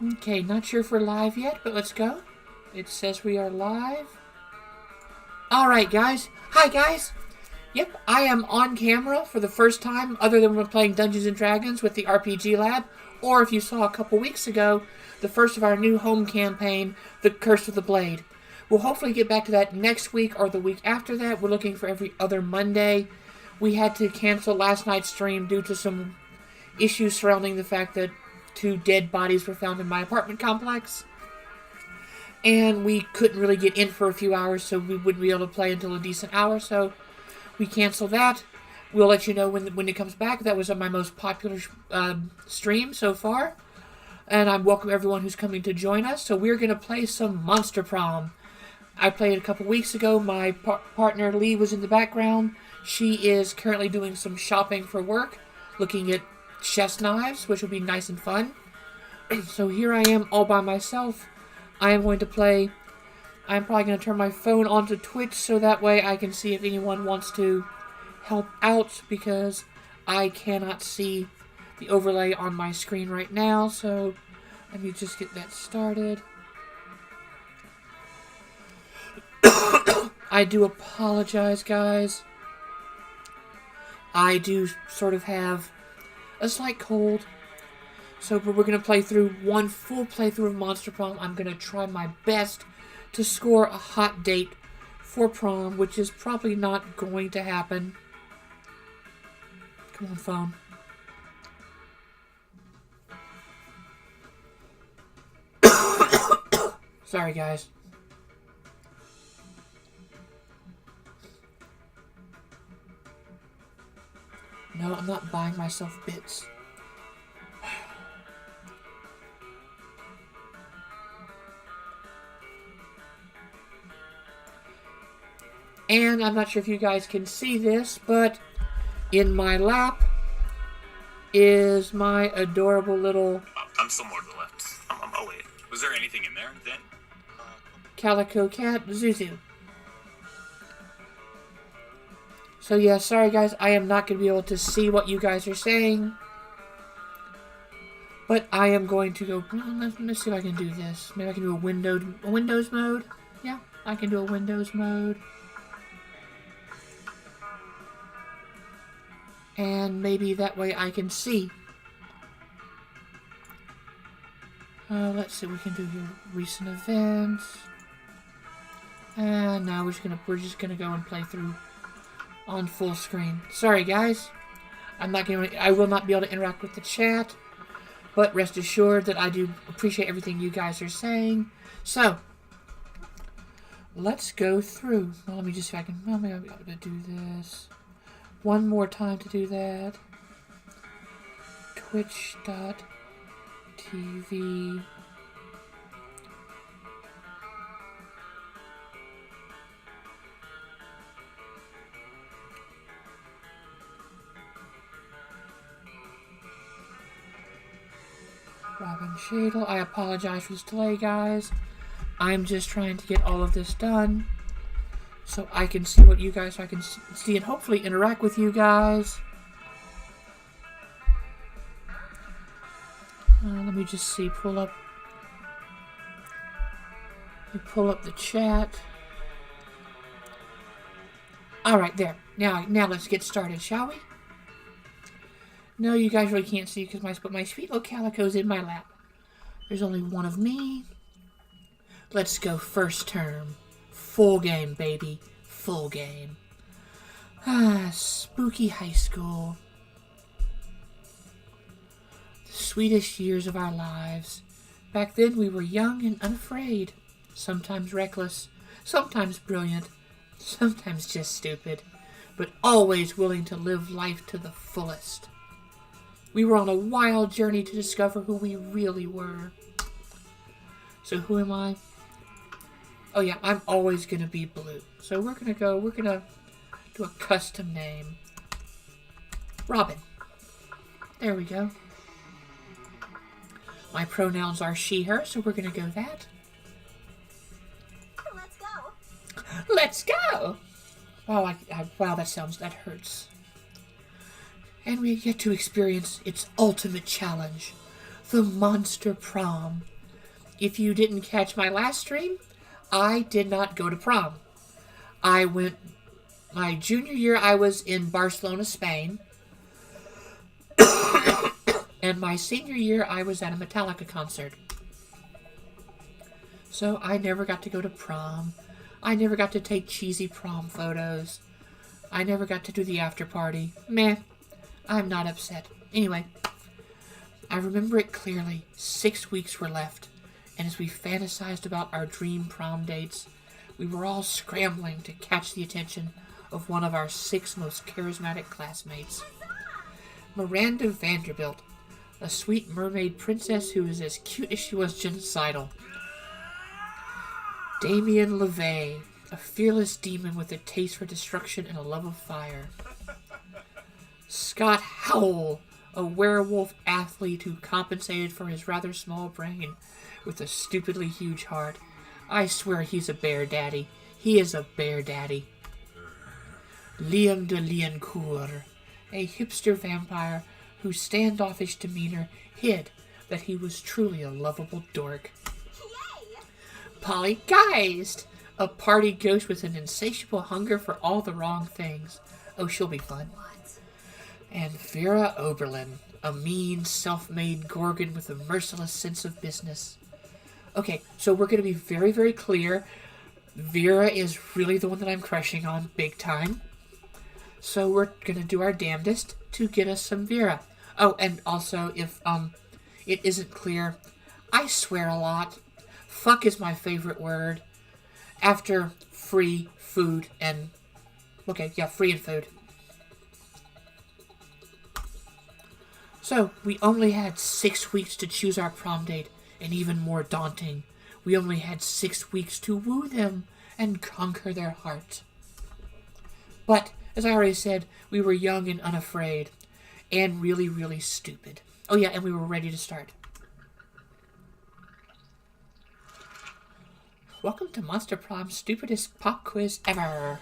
Okay, not sure if we're live yet, but let's go. It says we are live. Alright, guys. Hi, guys. Yep, I am on camera for the first time, other than when playing Dungeons & Dragons with the RPG Lab, or if you saw a couple weeks ago, the first of our new home campaign, The Curse of the Blade. We'll hopefully get back to that next week or the week after that. We're looking for every other Monday. We had to cancel last night's stream due to some issues surrounding the fact that 2 dead bodies were found in my apartment complex. And we couldn't really get in for a few hours, so we wouldn't be able to play until a decent hour, so we canceled that. We'll let you know when it comes back. That was my most popular stream so far. And I welcome everyone who's coming to join us. So we're going to play some Monster Prom. I played it a couple weeks ago. My partner Lee was in the background. She is currently doing some shopping for work, looking at chef's knives, which will be nice and fun. So here I am all by myself. I am going to play. I'm probably going to turn my phone onto Twitch so that way I can see if anyone wants to help out, because I cannot see the overlay on my screen right now. So let me just get that started. I do apologize, guys. I do sort of have a slight cold. So we're going to play through one full playthrough of Monster Prom. I'm going to try my best to score a hot date for prom, which is probably not going to happen. Come on, phone. Sorry, guys. No, I'm not buying myself bits. And I'm not sure if you guys can see this, but in my lap is my adorable little... I'm still more to the left. Oh, wait. Was there anything in there then? Calico cat, Zuzu. So yeah, sorry guys, I am not going to be able to see what you guys are saying. But I am going to go... Let's see if I can do this. Maybe I can do a Windows mode. Yeah, I can do a Windows mode. And maybe that way I can see. Let's see, we can do your recent events. And now we're just gonna go and play through on full screen. Sorry guys, I will not be able to interact with the chat, but rest assured that I do appreciate everything you guys are saying. So let's go through. Well, let me just see if I can. Well, maybe I'll be able to do this one more time to do that. Twitch.tv. Robin Shadle. I apologize for this delay, guys. I'm just trying to get all of this done so I can see what you guys, so I can see and hopefully interact with you guys. Let me just see, pull up the chat. Alright, there. Now let's get started, shall we? No, you guys really can't see because my sweet little calico's in my lap. There's only one of me. Let's go first term. Full game, baby. Full game. Spooky high school. The sweetest years of our lives. Back then we were young and unafraid. Sometimes reckless. Sometimes brilliant. Sometimes just stupid. But always willing to live life to the fullest. We were on a wild journey to discover who we really were. So who am I? Oh yeah, I'm always gonna be blue. So we're gonna do a custom name. Robin. There we go. My pronouns are she, her, so we're gonna go that. Let's go. Let's go! Wow, wow, that hurts. And we had yet to experience its ultimate challenge, the Monster Prom. If you didn't catch my last stream, I did not go to prom. My junior year, I was in Barcelona, Spain. And my senior year, I was at a Metallica concert. So I never got to go to prom. I never got to take cheesy prom photos. I never got to do the after party. Meh. I'm not upset. Anyway, I remember it clearly. 6 weeks were left. And as we fantasized about our dream prom dates, we were all scrambling to catch the attention of one of our 6 most charismatic classmates. Miranda Vanderbilt, a sweet mermaid princess who was as cute as she was genocidal. Damien LeVay, a fearless demon with a taste for destruction and a love of fire. Scott Howell, a werewolf athlete who compensated for his rather small brain with a stupidly huge heart. I swear he's a bear daddy. He is a bear daddy. Liam de Liancourt, a hipster vampire whose standoffish demeanor hid that he was truly a lovable dork. Pollygeist, a party ghost with an insatiable hunger for all the wrong things. Oh, she'll be fun. And Vera Oberlin, a mean, self-made gorgon with a merciless sense of business. Okay, so we're going to be very, very clear. Vera is really the one that I'm crushing on big time. So we're going to do our damnedest to get us some Vera. Oh, and also, if it isn't clear, I swear a lot. Fuck is my favorite word. After free, food, and... Okay, yeah, free and food. So, we only had 6 weeks to choose our prom date, and even more daunting, we only had 6 weeks to woo them and conquer their heart. But, as I already said, we were young and unafraid, and really, really stupid. Oh yeah, and we were ready to start. Welcome to Monster Prom's stupidest pop quiz ever.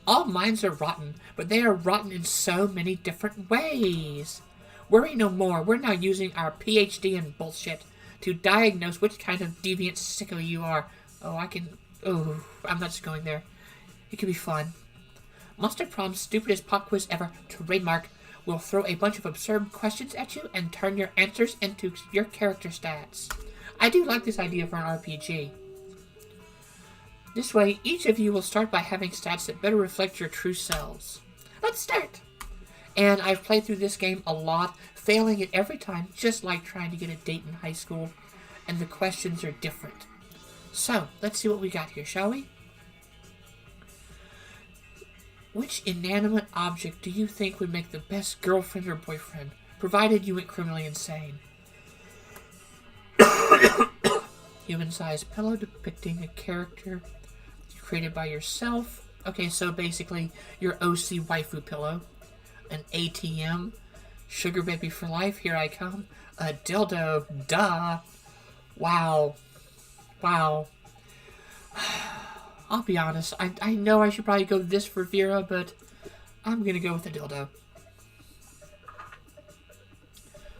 All minds are rotten, but they are rotten in so many different ways. Worry no more, we're now using our PhD in bullshit to diagnose which kind of deviant sicko you are. I'm not just going there. It could be fun. Monster Prom's stupidest pop quiz ever, trademark, will throw a bunch of absurd questions at you and turn your answers into your character stats. I do like this idea for an RPG. This way, each of you will start by having stats that better reflect your true selves. Let's start! And I've played through this game a lot, failing it every time, just like trying to get a date in high school, and the questions are different. So, let's see what we got here, shall we? Which inanimate object do you think would make the best girlfriend or boyfriend, provided you went criminally insane? Human-sized pillow depicting a character created by yourself. Okay, so basically your OC waifu pillow. An ATM. Sugar baby for life, here I come. A dildo, duh. Wow. I'll be honest, I know I should probably go this for Vera, but I'm gonna go with a dildo.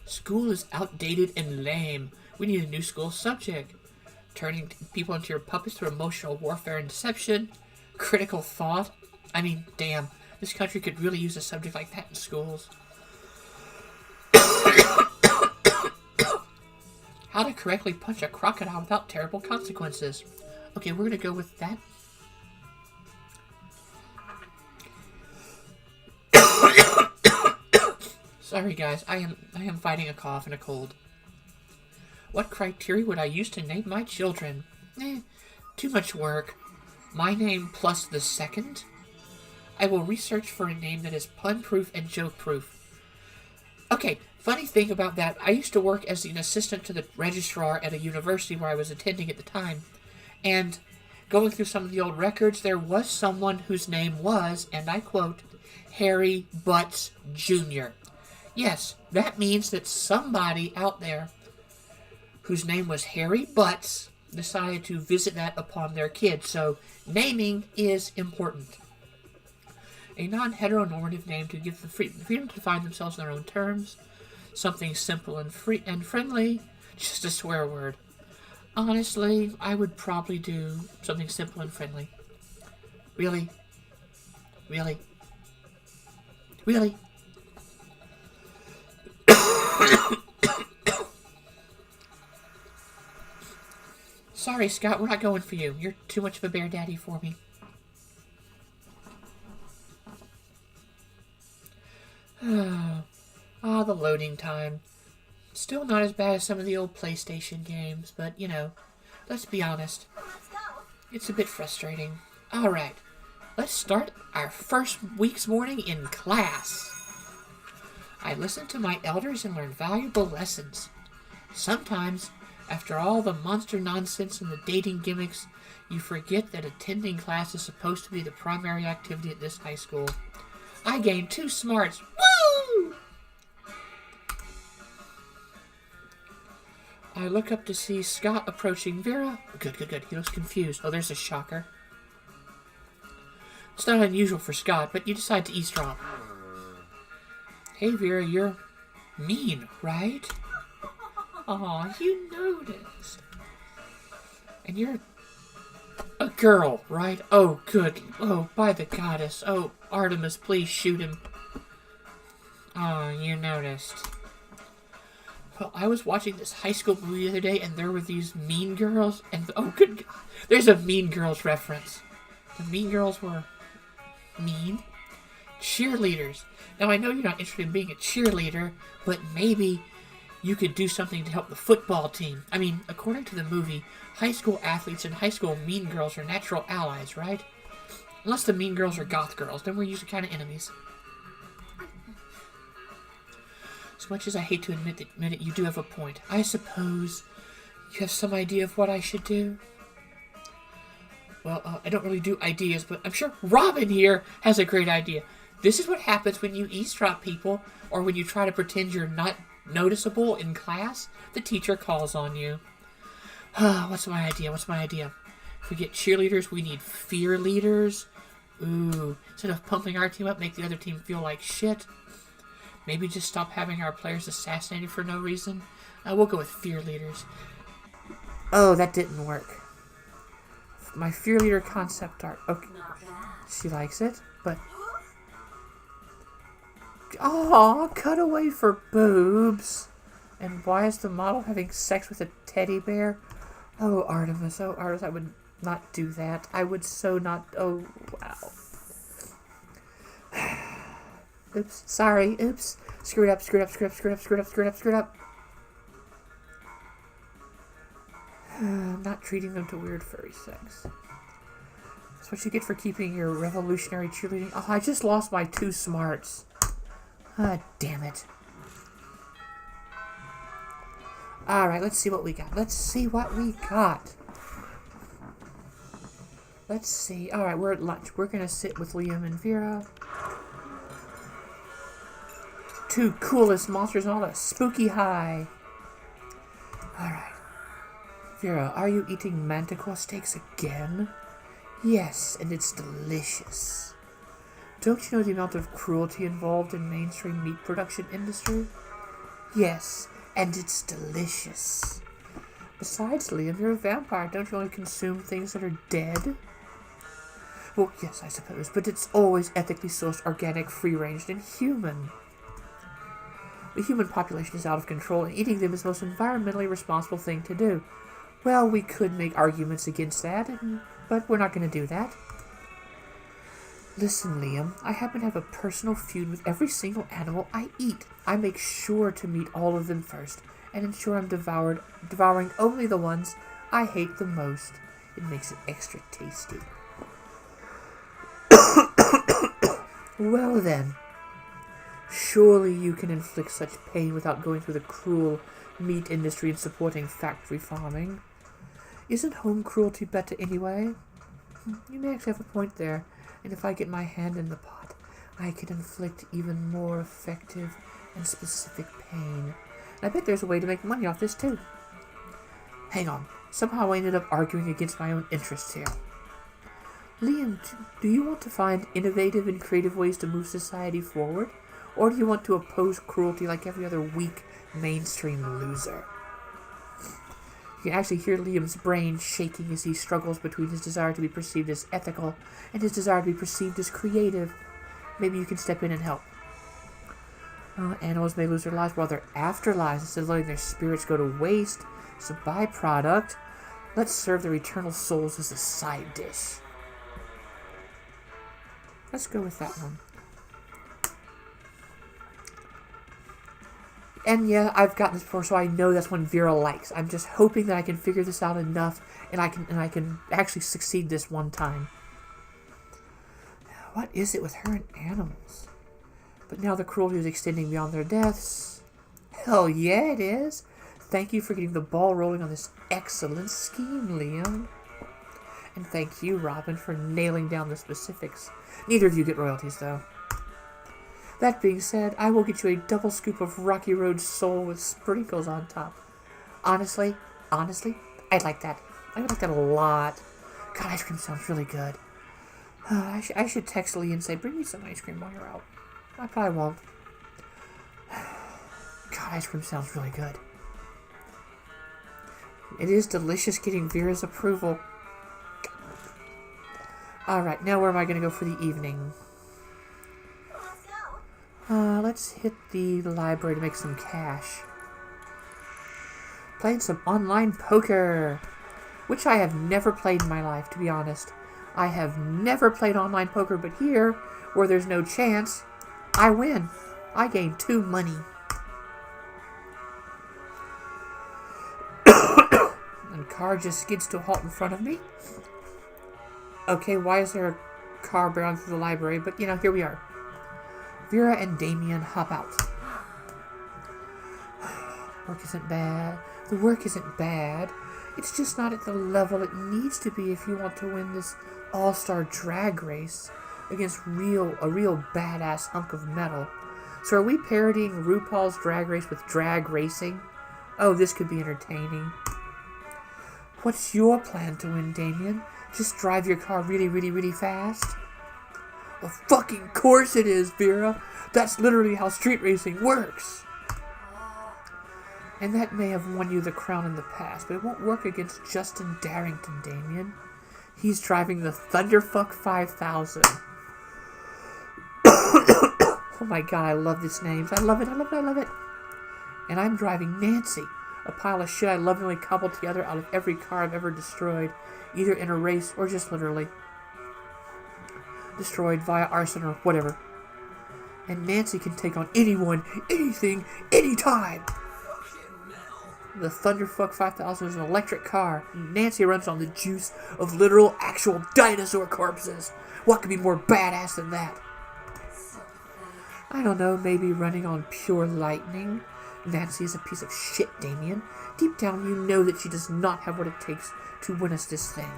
School is outdated and lame. We need a new school subject. Turning people into your puppets through emotional warfare and deception. Critical thought. I mean, damn. This country could really use a subject like that in schools. How to correctly punch a crocodile without terrible consequences. Okay, we're gonna go with that. Sorry guys, I am fighting a cough and a cold. What criteria would I use to name my children? Too much work. My name plus the second? I will research for a name that is pun-proof and joke-proof. Okay, funny thing about that, I used to work as an assistant to the registrar at a university where I was attending at the time, and going through some of the old records, there was someone whose name was, and I quote, Harry Butts Jr. Yes, that means that somebody out there whose name was Harry Butts decided to visit that upon their kid. So, naming is important. A non-heteronormative name to give them freedom to define themselves on their own terms. Something simple and free and friendly. Just a swear word. Honestly, I would probably do something simple and friendly. Really? Really? Really? Sorry, Scott, we're not going for you. You're too much of a bear daddy for me. The loading time. Still not as bad as some of the old PlayStation games, but, you know, let's be honest. It's a bit frustrating. Alright, let's start our first week's morning in class. I listened to my elders and learned valuable lessons. Sometimes, after all the monster nonsense and the dating gimmicks, you forget that attending class is supposed to be the primary activity at this high school. I gained 2 smarts. Woo! I look up to see Scott approaching Vera. Good. He looks confused. Oh, there's a shocker. It's not unusual for Scott, but you decide to eavesdrop. Hey, Vera, you're mean, right? Aw, you noticed. And you're a girl, right? Oh, good. Oh, by the goddess. Oh, Artemis, please shoot him. Oh, you noticed. Well, I was watching this high school movie the other day, and there were these mean girls, and oh, good God, there's a Mean Girls reference. The Mean Girls were mean cheerleaders. Now, I know you're not interested in being a cheerleader, but maybe you could do something to help the football team. I mean, according to the movie, high school athletes and high school mean girls are natural allies, right? Unless the mean girls are goth girls, then we're usually kind of enemies. As much as I hate to admit it, you do have a point. I suppose you have some idea of what I should do? Well, I don't really do ideas, but I'm sure Robin here has a great idea. This is what happens when you eavesdrop people, or when you try to pretend you're not noticeable in class. The teacher calls on you. What's my idea? If we get cheerleaders, we need fear leaders. Ooh, instead of pumping our team up, make the other team feel like shit. Maybe just stop having our players assassinated for no reason. We'll go with fear leaders. Oh, that didn't work. My fear leader concept art. Okay, she likes it, but cutaway for boobs. And why is the model having sex with a teddy bear? Oh, Artemis, I would not do that. I would so not. Oh, wow. Oops, sorry, oops. Screwed up. Not treating them to weird furry sex. That's what you get for keeping your revolutionary cheerleading. Oh, I just lost my 2 smarts. Damn it. Alright, let's see what we got. Let's see. Alright, we're at lunch. We're gonna sit with Liam and Vera. 2 coolest monsters on a spooky high. Alright. Vera, are you eating manticore steaks again? Yes, and it's delicious. Don't you know the amount of cruelty involved in mainstream meat production industry? Yes, and it's delicious. Besides, Liam, you're a vampire. Don't you only consume things that are dead? Well, yes, I suppose, but it's always ethically sourced, organic, free-ranged, and human. The human population is out of control, and eating them is the most environmentally responsible thing to do. Well, we could make arguments against that, but we're not going to do that. Listen, Liam, I happen to have a personal feud with every single animal I eat. I make sure to meet all of them first, and ensure I'm devouring only the ones I hate the most. It makes it extra tasty. Well then, surely you can inflict such pain without going through the cruel meat industry and supporting factory farming. Isn't home cruelty better anyway? You may actually have a point there, and if I get my hand in the pot, I can inflict even more effective and specific pain. And I bet there's a way to make money off this too. Hang on, somehow I ended up arguing against my own interests here. Liam, do you want to find innovative and creative ways to move society forward? Or do you want to oppose cruelty like every other weak, mainstream loser? You can actually hear Liam's brain shaking as he struggles between his desire to be perceived as ethical and his desire to be perceived as creative. Maybe you can step in and help. Animals may lose their lives while their afterlives, instead of letting their spirits go to waste, as a byproduct. Let's serve their eternal souls as a side dish. Let's go with that one. And yeah, I've gotten this before, so I know that's one Vera likes. I'm just hoping that I can figure this out enough, and I can actually succeed this one time. What is it with her and animals? But now the cruelty is extending beyond their deaths. Hell yeah, it is. Thank you for getting the ball rolling on this excellent scheme, Liam. And thank you, Robin, for nailing down the specifics. Neither of you get royalties, though. That being said, I will get you a double scoop of Rocky Road Soul with sprinkles on top. Honestly, I'd like that. I would like that a lot. God, ice cream sounds really good. I should text Lee and say, bring me some ice cream while you're out. I probably won't. God, ice cream sounds really good. It is delicious getting Vera's approval. Alright, now where am I going to go for the evening? Let's hit the library to make some cash. Playing some online poker, which I have never played in my life, to be honest. I have never played online poker, but here, where there's no chance, I win. I gain 2 money. And car just skids to a halt in front of me. Okay, why is there a car bound through the library? But, you know, here we are. Vera and Damien hop out. Work isn't bad. The work isn't bad. It's just not at the level it needs to be if you want to win this all-star drag race against a real badass hunk of metal. So are we parodying RuPaul's Drag Race with drag racing? Oh, this could be entertaining. What's your plan to win, Damien? Just drive your car really fast? Of fucking course it is, Vera. That's literally how street racing works. And that may have won you the crown in the past, but it won't work against Justin Darrington, Damien. He's driving the Thunderfuck 5000. Oh my god, I love these names. I love it. And I'm driving Nancy, a pile of shit I lovingly cobbled together out of every car I've ever destroyed, either in a race or just literally destroyed via arson or whatever. And Nancy can take on anyone, anything, anytime. The Thunderfuck 5000 is an electric car. Nancy runs on the juice of literal, actual dinosaur corpses. What could be more badass than that? I don't know, maybe running on pure lightning. Nancy is a piece of shit, Damien. Deep down, you know that she does not have what it takes to win us this thing.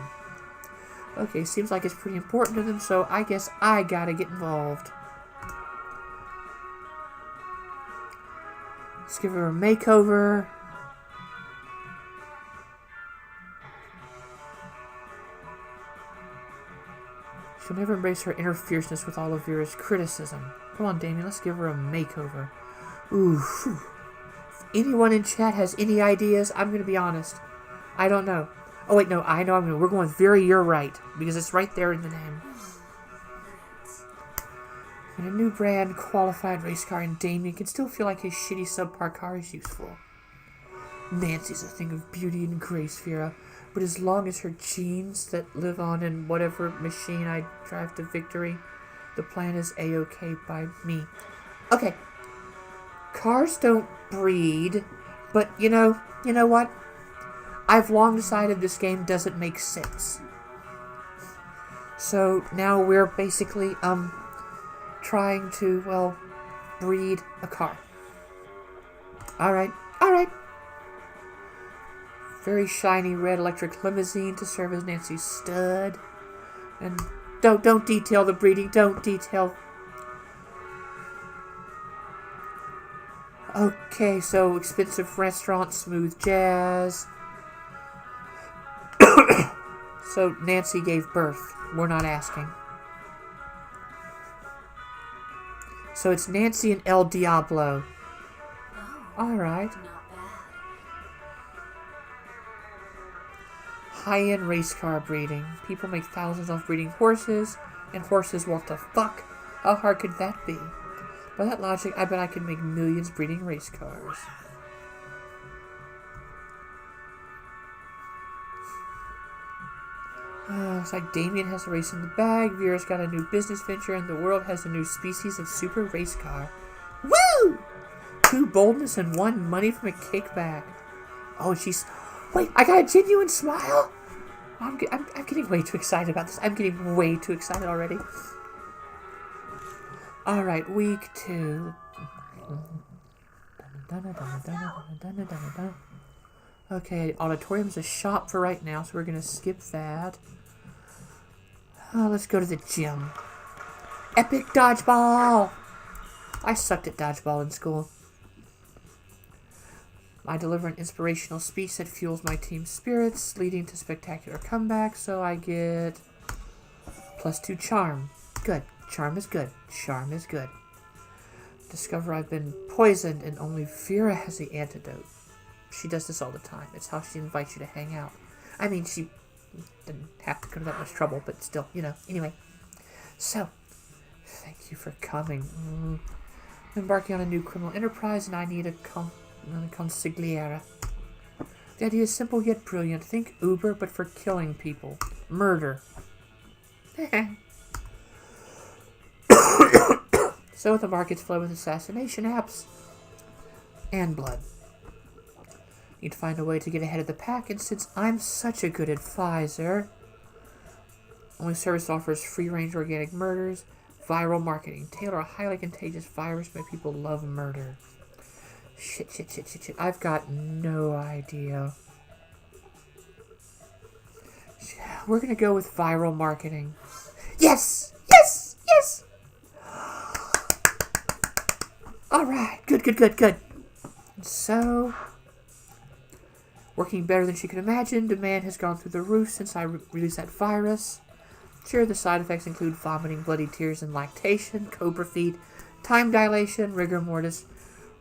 Okay, seems like it's pretty important to them, so I guess I gotta get involved. Let's give her a makeover. She'll never embrace her inner fierceness with all of Vera's criticism. Come on, Damien, let's give her a makeover. Ooh, whew. If anyone in chat has any ideas, I'm going to be honest. I don't know. Oh, wait, no, I know we're going with Vera, you're right. Because it's right there in the name. And a new brand, qualified race car, and Damien can still feel like his shitty subpar car is useful. Nancy's a thing of beauty and grace, Vera. But as long as her genes that live on in whatever machine I drive to victory, the plan is A-okay by me. Okay. Cars don't breed, but you know what? I've long decided this game doesn't make sense. So now we're basically, trying to, well, breed a car. Alright. Very shiny red electric limousine to serve as Nancy's stud. And don't detail the breeding. Don't detail. Okay, so expensive restaurant, smooth jazz. So Nancy gave birth. We're not asking. So it's Nancy and El Diablo. Alright. High-end race car breeding. People make thousands off breeding horses, and horses want to fuck. How hard could that be? By that logic, I bet I could make millions breeding race cars. Looks like Damien has a race in the bag, Vera's got a new business venture, and the world has a new species of super race car. Woo! 2 boldness and 1 money from a kickback. Oh, she's... Wait, I got a genuine smile? I'm getting way too excited about this. I'm getting way too excited already. Alright, week 2. Okay, auditorium's a shop for right now, so we're going to skip that. Let's go to the gym. Epic dodgeball! I sucked at dodgeball in school. I deliver an inspirational speech that fuels my team's spirits, leading to spectacular comebacks, so I get +2 charm. Good. Charm is good. Charm is good. Discover I've been poisoned and only Vera has the antidote. She does this all the time. It's how she invites you to hang out. I mean, she didn't have to go to that much trouble, but still, you know. Anyway. So, thank you for coming. I'm embarking on a new criminal enterprise, and I need a consigliere. The idea is simple yet brilliant. Think Uber, but for killing people. Murder. So the markets flow with assassination apps and blood. Need to find a way to get ahead of the pack, and since I'm such a good advisor, only service offers free-range organic murders, viral marketing. Tailor a highly contagious virus where people love murder. Shit. I've got no idea. We're gonna go with viral marketing. Yes! Alright, good. So, working better than she could imagine, demand has gone through the roof since I released that virus. Sure, the side effects include vomiting, bloody tears, and lactation, cobra feet, time dilation, rigor mortis,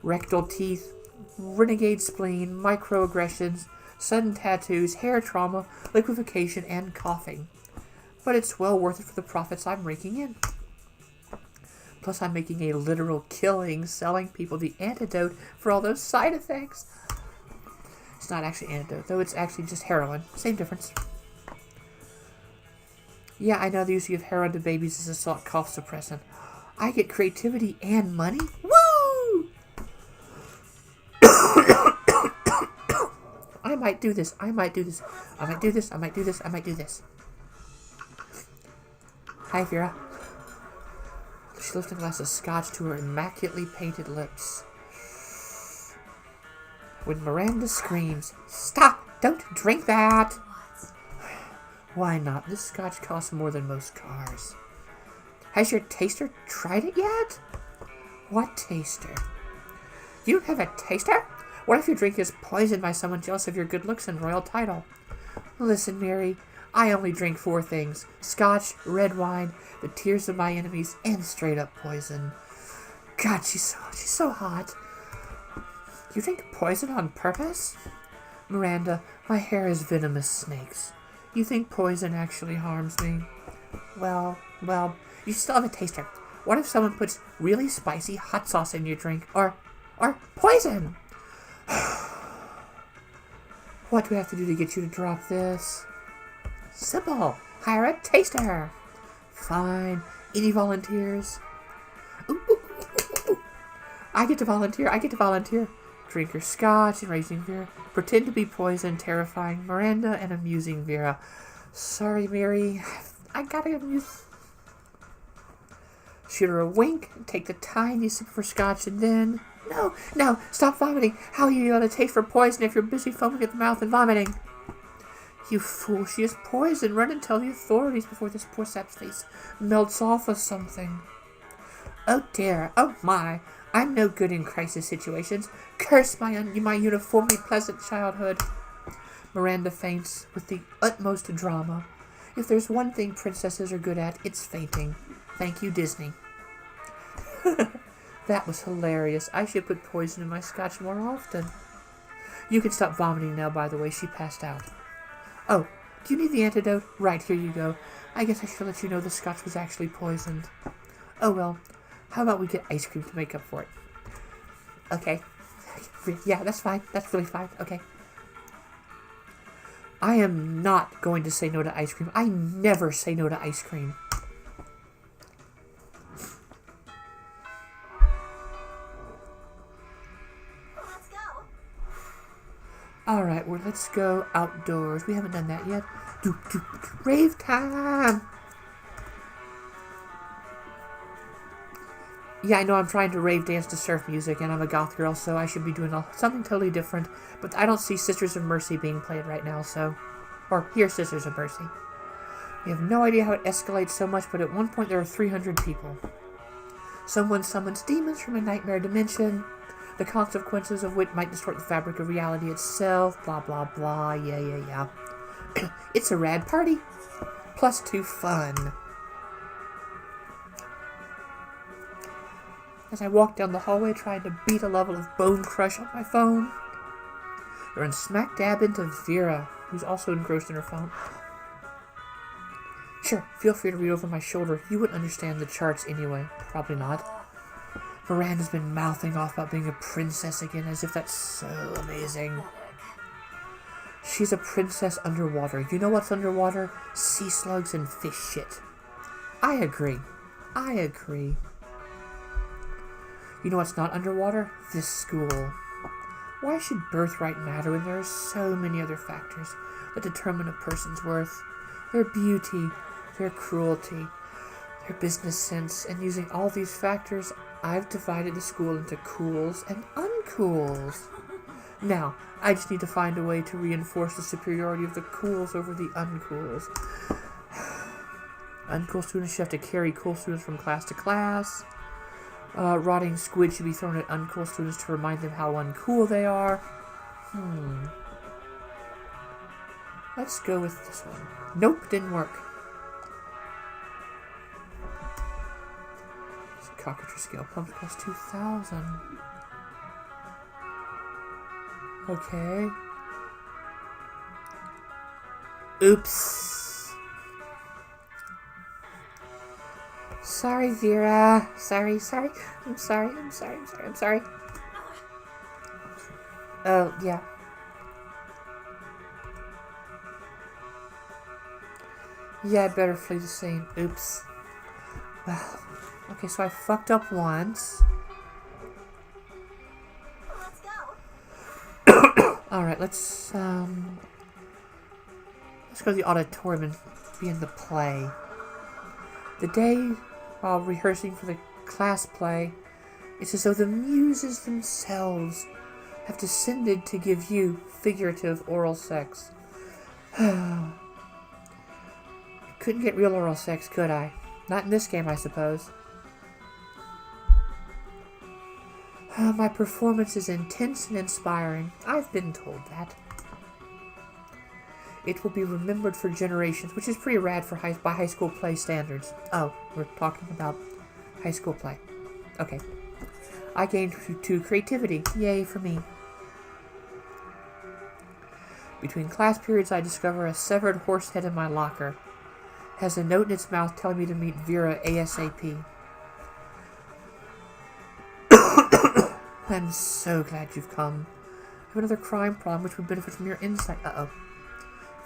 rectal teeth, renegade spleen, microaggressions, sudden tattoos, hair trauma, liquefaction, and coughing. But it's well worth it for the profits I'm raking in. Plus, I'm making a literal killing selling people the antidote for all those side effects. It's not actually antidote, though. It's actually just heroin. Same difference. Yeah, I know the use of heroin to babies is a salt cough suppressant. I get creativity and money? Woo! I might do this. Hi, Vera. She lifted a glass of scotch to her immaculately painted lips. When Miranda screams, "Stop! Don't drink that!" Why not? This scotch costs more than most cars. Has your taster tried it yet? What taster? You don't have a taster? What if your drink is poisoned by someone jealous of your good looks and royal title? Listen, Mary, I only drink 4 things. Scotch, red wine, the tears of my enemies, and straight up poison. God, she's so hot. You drink poison on purpose? Miranda, my hair is venomous snakes. You think poison actually harms me? Well, you still have a taster. What if someone puts really spicy hot sauce in your drink? Or poison? What do we have to do to get you to drop this? Simple. Hire a taster. Fine. Any volunteers? Ooh. I get to volunteer. Drink your scotch and raising Vera. Pretend to be poison, terrifying Miranda, and amusing Vera. Sorry, Mary. I gotta amuse. Shoot her a wink, take the tiny sip of her scotch, and then... No, stop vomiting. How are you going to taste for poison if you're busy foaming at the mouth and vomiting? You fool, she is poison. Run and tell the authorities before this poor sap's face melts off of something. Oh dear, oh my. I'm no good in crisis situations. Curse my uniformly pleasant childhood. Miranda faints with the utmost drama. If there's one thing princesses are good at, it's fainting. Thank you, Disney. That was hilarious. I should put poison in my scotch more often. You can stop vomiting now, by the way. She passed out. Oh, do you need the antidote? Right, here you go. I guess I should let you know the scotch was actually poisoned. Oh, well, how about we get ice cream to make up for it? Okay. Yeah, that's fine. That's really fine. Okay. I am not going to say no to ice cream. I never say no to ice cream. Let's go. Alright, well, let's go outdoors. We haven't done that yet. Rave time! Yeah, I know I'm trying to rave dance to surf music, and I'm a goth girl, so I should be doing something totally different. But I don't see Sisters of Mercy being played right now, so... Or, here's Sisters of Mercy. We have no idea how it escalates so much, but at one point there are 300 people. Someone summons demons from a nightmare dimension, the consequences of which might distort the fabric of reality itself, blah blah blah, yeah. It's a rad party. Plus 2 fun. As I walk down the hallway trying to beat a level of Bone Crush on my phone, I run smack dab into Vera, who's also engrossed in her phone. Sure, feel free to read over my shoulder. You wouldn't understand the charts anyway. Probably not. Miranda's been mouthing off about being a princess again, as if that's so amazing. She's a princess underwater. You know what's underwater? Sea slugs and fish shit. I agree. You know what's not underwater? This school. Why should birthright matter when there are so many other factors that determine a person's worth? Their beauty, their cruelty, their business sense, and using all these factors, I've divided the school into cools and uncools. Now, I just need to find a way to reinforce the superiority of the cools over the uncools. Uncool students should have to carry cool students from class to class. Rotting squid should be thrown at uncool students to remind them how uncool they are. Let's go with this one. Nope, didn't work. Cockatoo scale pump costs 2,000. Okay. Oops. Sorry, Vera. Sorry. I'm sorry. Oh, yeah. Yeah, I better flee the scene. Oops. Well, okay, so I fucked up once. Let's go. Alright, let's go to the auditorium and be in the play. The day while rehearsing for the class play, it's as though the muses themselves have descended to give you figurative oral sex. Couldn't get real oral sex, could I? Not in this game, I suppose. My performance is intense and inspiring. I've been told that. It will be remembered for generations, which is pretty rad for by high school play standards. Oh, we're talking about high school play. Okay. I gained 2 creativity. Yay for me. Between class periods, I discover a severed horse head in my locker. Has a note in its mouth telling me to meet Vera ASAP. I'm so glad you've come. I have another crime problem which would benefit from your insight. Uh-oh.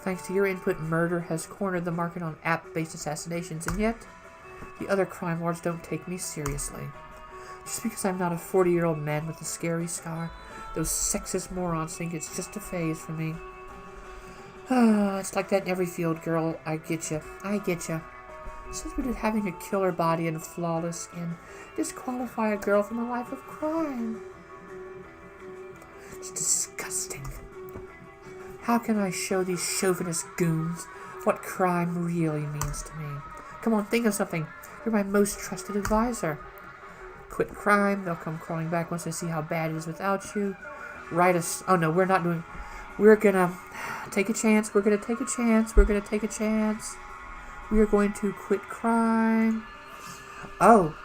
Thanks to your input, murder has cornered the market on app-based assassinations, and yet the other crime lords don't take me seriously. Just because I'm not a 40-year-old man with a scary scar, those sexist morons think it's just a phase for me. It's like that in every field, girl. I get you. Since when did having a killer body and flawless skin disqualify a girl from a life of crime? It's disgusting. How can I show these chauvinist goons what crime really means to me? Come on, think of something. You're my most trusted advisor. Quit crime. They'll come crawling back once they see how bad it is without you. Write us. Oh no, we're not doing. We're gonna take a chance. We're gonna take a chance. We are going to quit crime. Oh.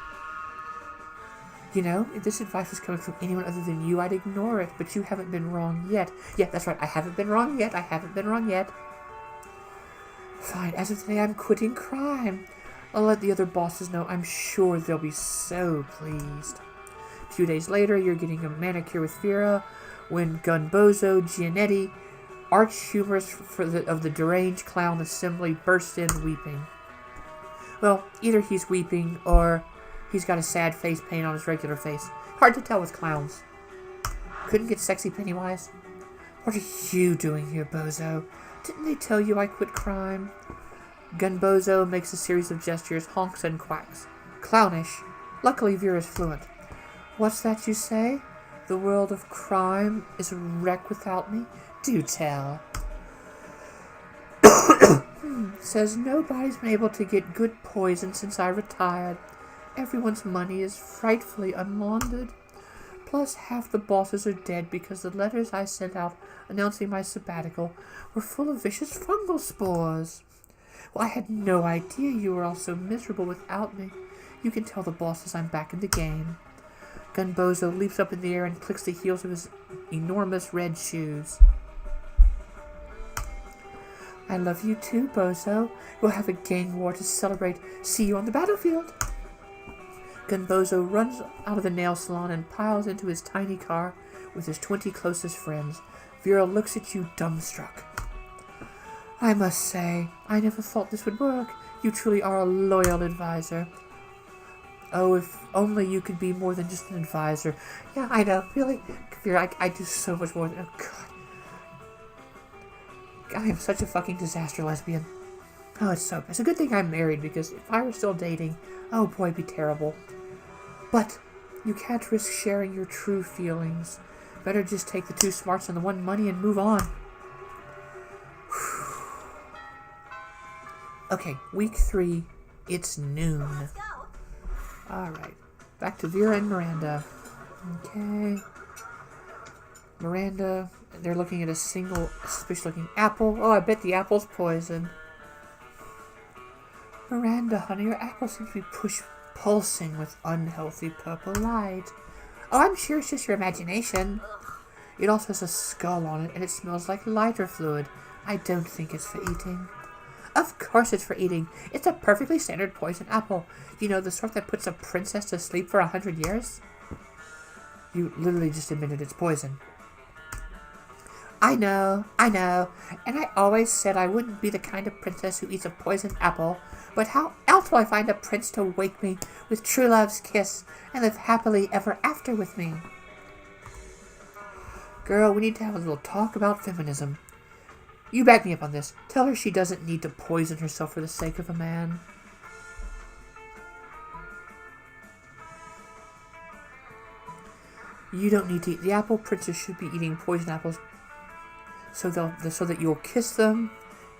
You know, if this advice was coming from anyone other than you, I'd ignore it. But you haven't been wrong yet. Yeah, that's right. I haven't been wrong yet. I haven't been wrong yet. Fine. As of today, I'm quitting crime. I'll let the other bosses know. I'm sure they'll be so pleased. A few days later, you're getting a manicure with Vera when Gunbozo Giannetti, arch humorist of the deranged clown assembly, bursts in weeping. Well, either he's weeping or he's got a sad face paint on his regular face. Hard to tell with clowns. Couldn't get sexy Pennywise? What are you doing here, Bozo? Didn't they tell you I quit crime? Gunbozo makes a series of gestures, honks and quacks. Clownish. Luckily, Vera's fluent. What's that you say? The world of crime is a wreck without me? Do tell. Says nobody's been able to get good poison since I retired. Everyone's money is frightfully unlaundered. Plus, half the bosses are dead because the letters I sent out announcing my sabbatical were full of vicious fungal spores. Well, I had no idea you were all so miserable without me. You can tell the bosses I'm back in the game. Gunbozo leaps up in the air and clicks the heels of his enormous red shoes. I love you too, Bozo. We'll have a gang war to celebrate. See you on the battlefield. Gunbozo runs out of the nail salon and piles into his tiny car with his 20 closest friends. Vera looks at you dumbstruck. I must say, I never thought this would work. You truly are a loyal advisor. Oh, if only you could be more than just an advisor. Yeah, I know. Really? Vera, I do so much more than... Oh, God. I am such a fucking disaster lesbian. Oh, it's a good thing I'm married, because if I were still dating, oh boy, it'd be terrible. But you can't risk sharing your true feelings. Better just take the 2 smarts and the 1 money and move on. Okay, week 3. It's noon. Let's go. Alright. Back to Vera and Miranda. Okay. Miranda, they're looking at a single suspicious-looking apple. Oh, I bet the apple's poison. Miranda, honey, your apple seems to be pulsing with unhealthy purple light. Oh, I'm sure it's just your imagination. It also has a skull on it, and it smells like lighter fluid. I don't think it's for eating. Of course it's for eating. It's a perfectly standard poison apple. You know, the sort that puts a princess to sleep for 100 years? You literally just admitted it's poison. I know. And I always said I wouldn't be the kind of princess who eats a poisoned apple. But how else will I find a prince to wake me with true love's kiss and live happily ever after with me? Girl, we need to have a little talk about feminism. You back me up on this. Tell her she doesn't need to poison herself for the sake of a man. You don't need to eat the apple. Princes should be eating poison apples so that you'll kiss them.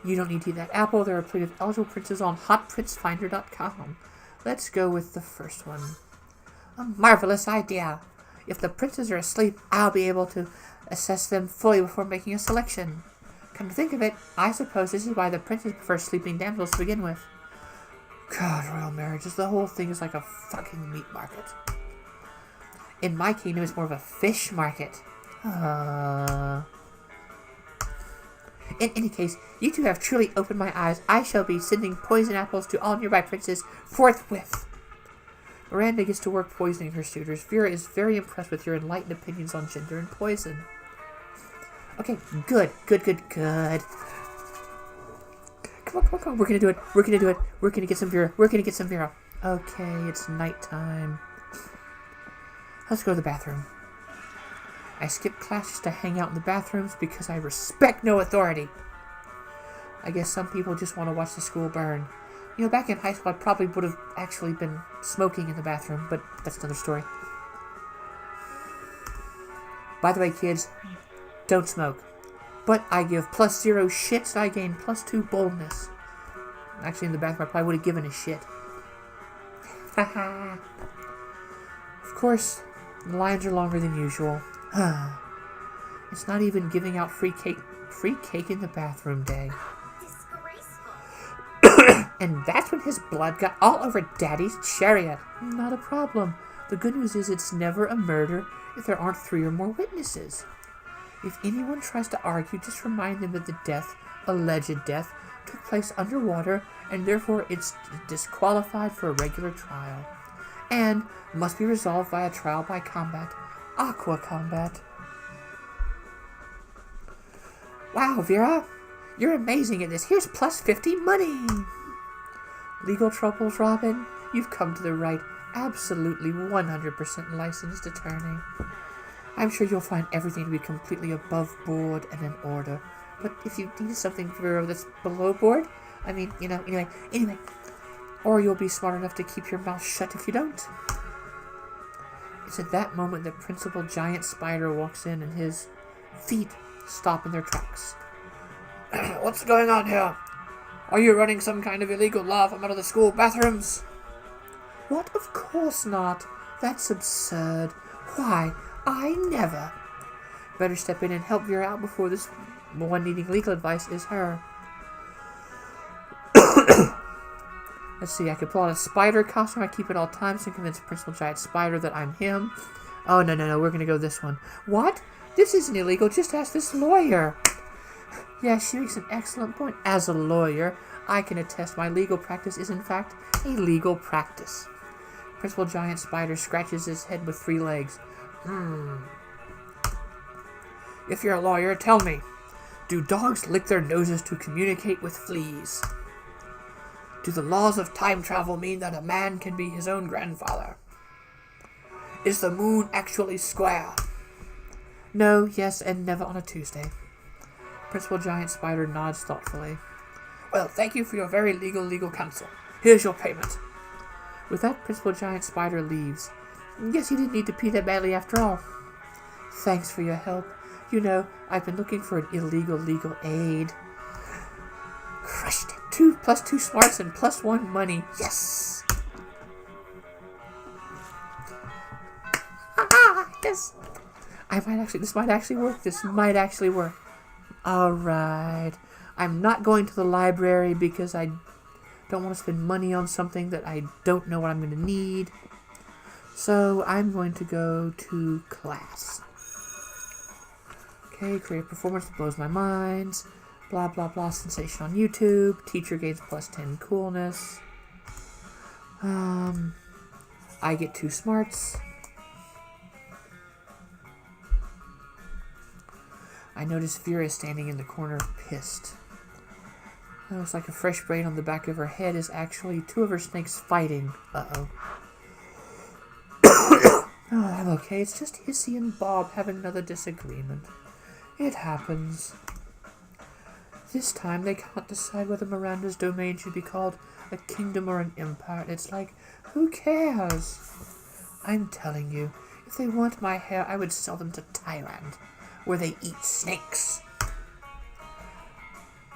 You don't need to eat that apple. There are plenty of eligible princes on hotprincefinder.com. Let's go with the first one. A marvelous idea. If the princes are asleep, I'll be able to assess them fully before making a selection. Come to think of it, I suppose this is why the princes prefer sleeping damsels to begin with. God, royal marriages, the whole thing is like a fucking meat market. In my kingdom, it's more of a fish market. In any case, you two have truly opened my eyes. I shall be sending poison apples to all nearby princes forthwith. Miranda gets to work poisoning her suitors. Vera is very impressed with your enlightened opinions on gender and poison. Okay, good. Come on. We're gonna do it. We're gonna get some Vera. Okay, it's nighttime. Let's go to the bathroom. I skip classes to hang out in the bathrooms because I respect no authority. I guess some people just want to watch the school burn. You know, back in high school, I probably would have actually been smoking in the bathroom, but that's another story. By the way, kids, don't smoke. But I give +0 shits, I gain +2 boldness. Actually, in the bathroom, I probably would have given a shit. Haha. Of course, the lines are longer than usual. It's not even giving out free cake in the bathroom day. Disgraceful. And that's when his blood got all over Daddy's chariot. Not a problem. The good news is it's never a murder if there aren't 3 or more witnesses. If anyone tries to argue, just remind them that the death, alleged death, took place underwater, and therefore it's disqualified for a regular trial. And must be resolved by a trial by combat. Aqua combat. Wow, Vera, you're amazing at this. Here's plus 50 money. Legal troubles, Robin? You've come to the right, absolutely 100% licensed attorney. I'm sure you'll find everything to be completely above board and in order. But if you need something, Vera, that's below board, I mean, anyway. Or you'll be smart enough to keep your mouth shut if you don't. It's at that moment that Principal Giant Spider walks in and his feet stop in their tracks. What's going on here? Are you running some kind of illegal law from out of the school bathrooms? What? Of course not. That's absurd. Why? I never. Better step in and help Vera out before this one needing legal advice is her. Let's see, I could pull out a spider costume. I keep it all times and convince Principal Giant Spider that I'm him. Oh, no, we're gonna go this one. What? This isn't illegal. Just ask this lawyer. Yeah, she makes an excellent point. As a lawyer, I can attest my legal practice is in fact a legal practice. Principal Giant Spider scratches his head with 3 legs. If you're a lawyer, tell me, do dogs lick their noses to communicate with fleas? Do the laws of time travel mean that a man can be his own grandfather? Is the moon actually square? No, yes, and never on a Tuesday. Principal Giant Spider nods thoughtfully. Well, thank you for your very legal counsel. Here's your payment. With that, Principal Giant Spider leaves. Guess he didn't need to pee that badly after all. Thanks for your help. You know, I've been looking for an illegal legal aid. Crushed it. 2 plus 2 smarts and plus 1 money. Yes! Yes! This might actually work. Alright. I'm not going to the library because I don't want to spend money on something that I don't know what I'm going to need. So I'm going to go to class. Okay, create a performance that blows my mind. Blah, blah, blah, sensation on YouTube. Teacher gains plus 10 coolness. I get 2 smarts. I notice Vera is standing in the corner, pissed. It looks like a fresh braid on the back of her head is actually 2 of her snakes fighting. Uh-oh. Oh, I'm okay. It's just Hissy and Bob having another disagreement. It happens. This time they can't decide whether Miranda's domain should be called a kingdom or an empire. It's like, who cares? I'm telling you, if they want my hair, I would sell them to Thailand, where they eat snakes.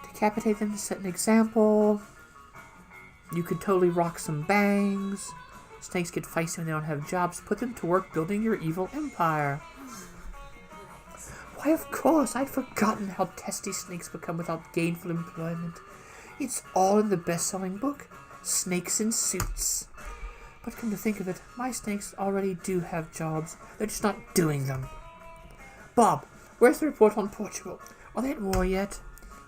Decapitate them to set an example. You could totally rock some bangs. Snakes get feisty when they don't have jobs. Put them to work building your evil empire. Why, of course, I'd forgotten how testy snakes become without gainful employment. It's all in the best-selling book, Snakes in Suits. But come to think of it, my snakes already do have jobs. They're just not doing them. Bob, where's the report on Portugal? Are they at war yet?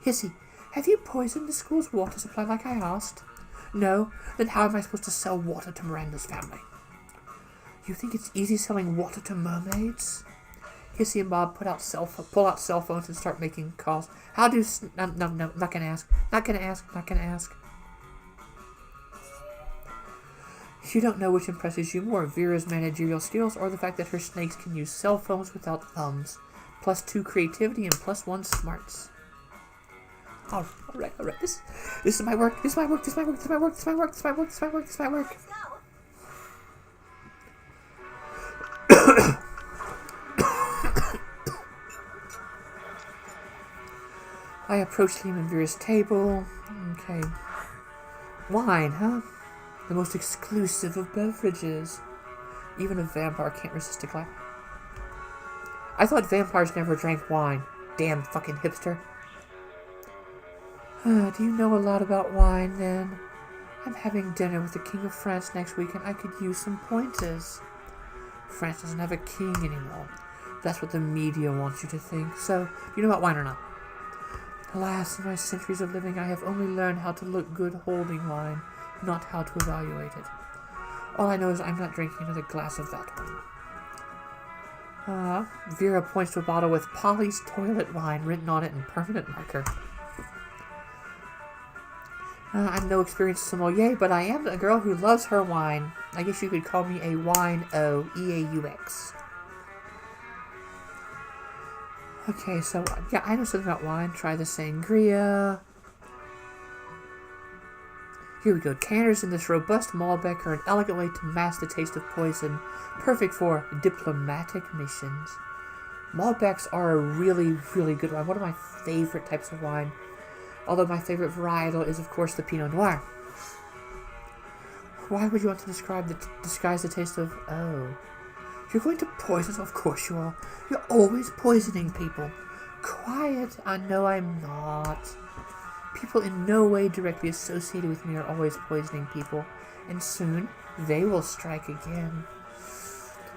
Hissy, have you poisoned the school's water supply like I asked? No? Then how am I supposed to sell water to Miranda's family? You think it's easy selling water to mermaids? Hissy and Bob pull out cell phones and start making calls. How do... No, not gonna ask. Not gonna ask. You don't know which impresses you more, Vera's managerial skills or the fact that her snakes can use cell phones without thumbs. Plus 2 creativity and plus 1 smarts. Alright. This is my work. This is my work. Let's go. I approach Liam and Vera's table. Okay. Wine, huh? The most exclusive of beverages. Even a vampire can't resist a glass. I thought vampires never drank wine. Damn fucking hipster. Do you know a lot about wine, then? I'm having dinner with the King of France next week, and I could use some pointers. France doesn't have a king anymore. That's what the media wants you to think. So, do you know about wine or not? Alas, in my centuries of living, I have only learned how to look good holding wine, not how to evaluate it. All I know is I'm not drinking another glass of that one. Vera points to a bottle with Polly's toilet wine written on it in permanent marker. I'm no experienced sommelier, but I am a girl who loves her wine. I guess you could call me a wine-o, E-A-U-X. Okay, so, yeah, I know something about wine. Try the sangria. Here we go. Canners in this robust Malbec are an elegant way to mask the taste of poison, perfect for diplomatic missions. Malbecs are a really, really good wine. One of my favorite types of wine. Although my favorite varietal is, of course, the Pinot Noir. Why would you want to disguise the taste of... Oh. You're going to poison us? Of course you are. You're always poisoning people. Quiet. I know I'm not. People in no way directly associated with me are always poisoning people. And soon, they will strike again.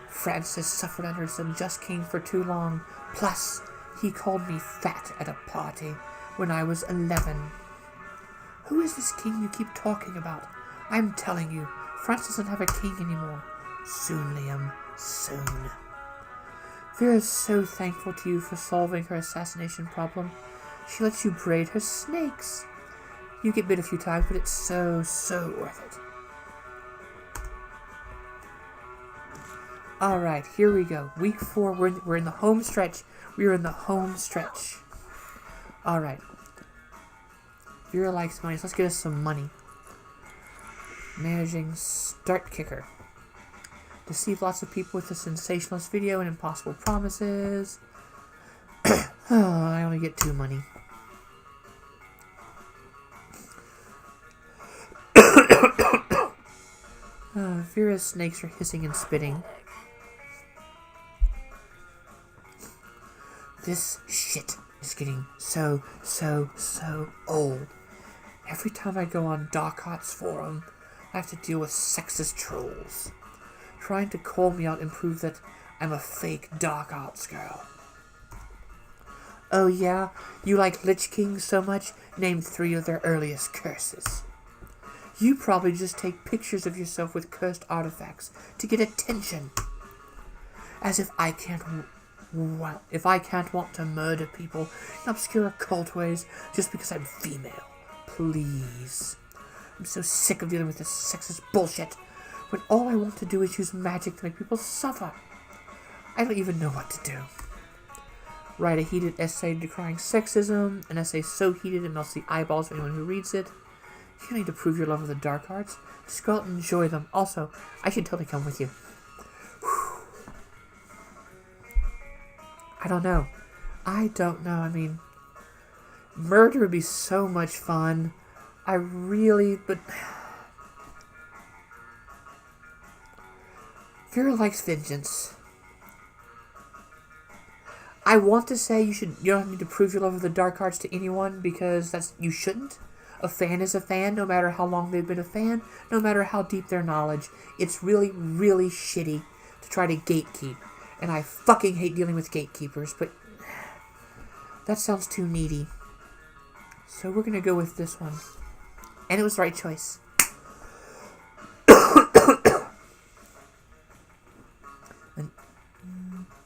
Francis suffered under his unjust king for too long. Plus, he called me fat at a party when I was 11. Who is this king you keep talking about? I'm telling you, France doesn't have a king anymore. Soon, Liam. Soon. Vera is so thankful to you for solving her assassination problem. She lets you braid her snakes. You get bit a few times, but it's so, so worth it. Alright, here we go. Week 4, we're in the home stretch. We're in the home stretch. Alright. Vera likes money, so let's get us some money. Managing start kicker. Deceive lots of people with a sensationalist video and impossible promises. I only get 2 money. Vera's snakes are hissing and spitting. This shit is getting so old. Every time I go on Docot's forum, I have to deal with sexist trolls, trying to call me out and prove that I'm a fake Docot's girl. Oh yeah? You like Lich Kings so much? Name 3 of their earliest curses. You probably just take pictures of yourself with cursed artifacts to get attention. As if I can't want to murder people in obscure occult ways just because I'm female. Please. I'm so sick of dealing with this sexist bullshit when all I want to do is use magic to make people suffer. I don't even know what to do. Write a heated essay decrying sexism, an essay so heated it melts the eyeballs of anyone who reads it. You don't need to prove your love of the dark arts. Just go out and enjoy them. Also, I should totally come with you. I don't know. I mean, murder would be so much fun. But Vera likes vengeance. I want to say you don't need to prove your love of the dark arts to anyone because you shouldn't. A fan is a fan, no matter how long they've been a fan, no matter how deep their knowledge. It's really, really shitty to try to gatekeep. And I fucking hate dealing with gatekeepers, but that sounds too needy. So we're gonna go with this one. And it was the right choice.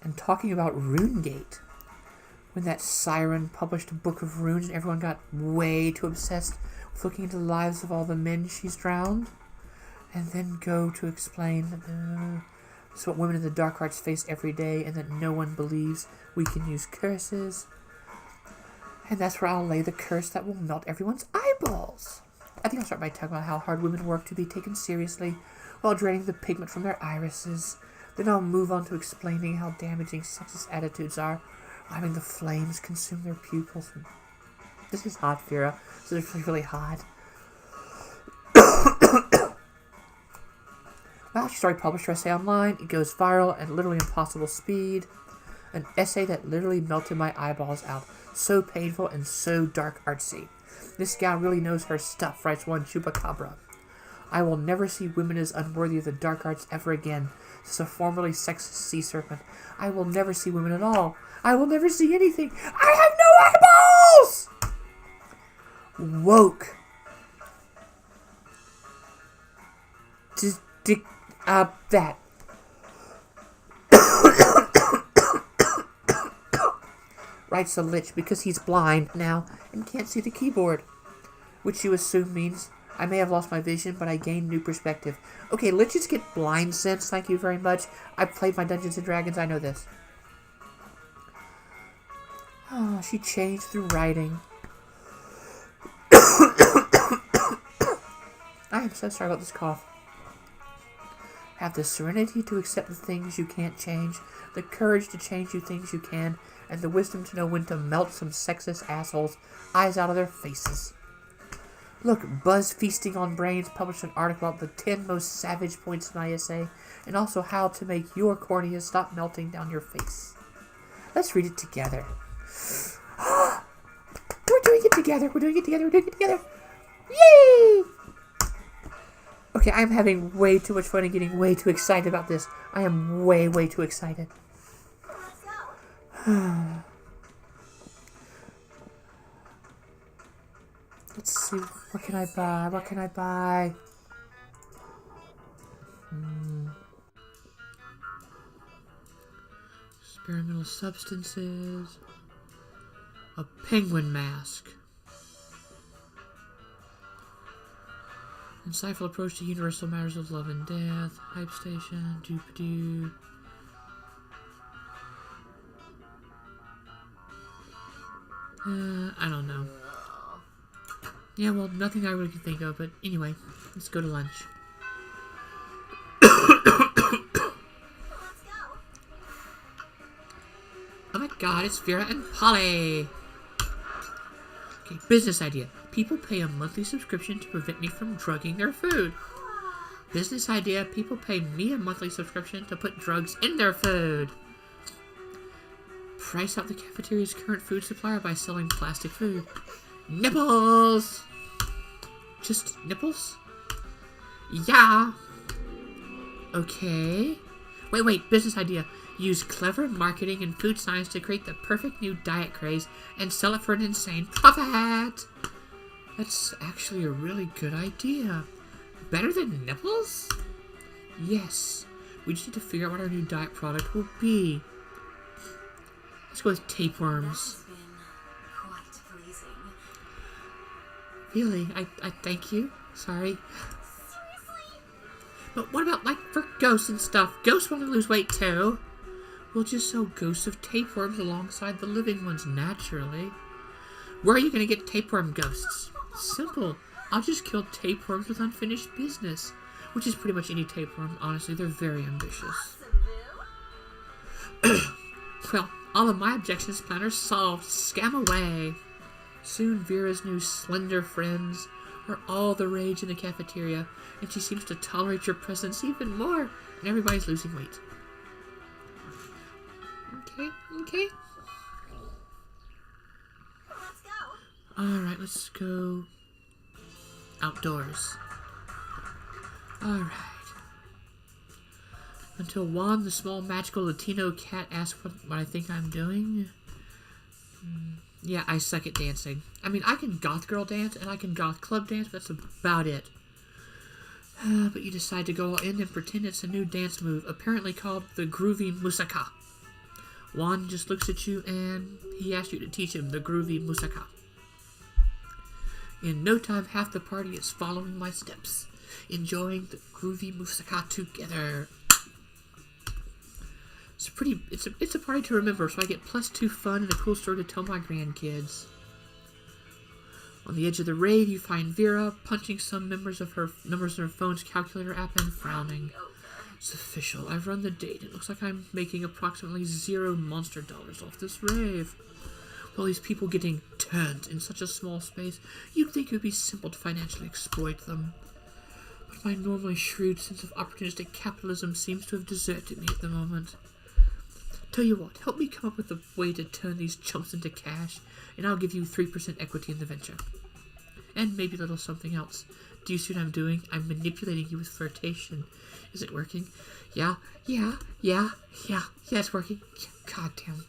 and talking about RuneGate, when that siren published a book of runes and everyone got way too obsessed with looking into the lives of all the men she's drowned, and then go to explain that this is what women in the dark arts face every day, and that no one believes we can use curses. And that's where I'll lay the curse that will melt everyone's eyeballs. I think I'll start by talking about how hard women work to be taken seriously while draining the pigment from their irises. Then I'll move on to explaining how damaging sexist attitudes are, having the flames consume their pupils. This is hot, Vera. This is really, really hot. Well, she started published her essay online. It goes viral at literally impossible speed. An essay that literally melted my eyeballs out. So painful and so dark artsy. This gal really knows her stuff, writes one Chupacabra. I will never see women as unworthy of the dark arts ever again, says a formerly sexist sea serpent. I will never see women at all. I will never see anything. I have no eyeballs! Woke. That. Writes the Lich because he's blind now and can't see the keyboard. Which you assume means I may have lost my vision, but I gained new perspective. Okay, Liches get blind sense, thank you very much. I've played my Dungeons & Dragons, I know this. Oh, she changed through writing. I am so sorry about this cough. Have the serenity to accept the things you can't change, the courage to change the things you can, and the wisdom to know when to melt some sexist assholes' eyes out of their faces. Look, Buzz Feasting on Brains published an article about the 10 most savage points in my essay, and also how to make your cornea stop melting down your face. Let's read it together. We're doing it together. We're doing it together. We're doing it together. Yay! Okay, I'm having way too much fun and getting way too excited about this. I am way too excited. Let's go. Let's see, what can I buy? What can I buy? Experimental substances. A penguin mask. Insightful approach to universal matters of love and death. Hype station. Doop-a-doo. I don't know. Yeah, well, nothing I really can think of, but anyway, let's go to lunch. Let's go. Oh my god, it's Vera and Polly! Okay, business idea. People pay a monthly subscription to prevent me from drugging their food. Business idea. People pay me a monthly subscription to put drugs in their food. Price out the cafeteria's current food supplier by selling plastic food. Nipples! Just nipples? Yeah. Okay. Wait, business idea. Use clever marketing and food science to create the perfect new diet craze and sell it for an insane profit. That's actually a really good idea. Better than nipples? Yes. We just need to figure out what our new diet product will be. Let's go with tapeworms. That has been quite pleasing. Really? I thank you. Sorry. Seriously? But what about, like, for ghosts and stuff? Ghosts want to lose weight, too. We'll just sell ghosts of tapeworms alongside the living ones, naturally. Where are you going to get tapeworm ghosts? Simple. I'll just kill tapeworms with unfinished business. Which is pretty much any tapeworm, honestly. They're very ambitious. Awesome, boo. Well, all of my objections plan are solved. Scam away. Soon Vera's new slender friends are all the rage in the cafeteria, and she seems to tolerate your presence even more, and everybody's losing weight. Okay. Let's go. Alright, let's go outdoors. Alright. Until Juan, the small magical Latino cat, asks what I think I'm doing. Yeah, I suck at dancing. I mean, I can goth girl dance and I can goth club dance, but that's about it. But you decide to go all in and pretend it's a new dance move, apparently called the groovy musaka. Juan just looks at you and he asks you to teach him the groovy musaka. In no time, half the party is following my steps, enjoying the groovy musaka together. It's a party to remember, so I get +2 fun and a cool story to tell my grandkids. On the edge of the rave, you find Vera punching some numbers of her phone's calculator app and frowning. It's official. I've run the date. It looks like I'm making approximately 0 monster dollars off this rave. With all these people getting turned in such a small space, you'd think it would be simple to financially exploit them. But my normally shrewd sense of opportunistic capitalism seems to have deserted me at the moment. Tell you what, help me come up with a way to turn these chumps into cash, and I'll give you 3% equity in the venture. And maybe a little something else. Do you see what I'm doing? I'm manipulating you with flirtation. Is it working? Yeah, it's working. God damn.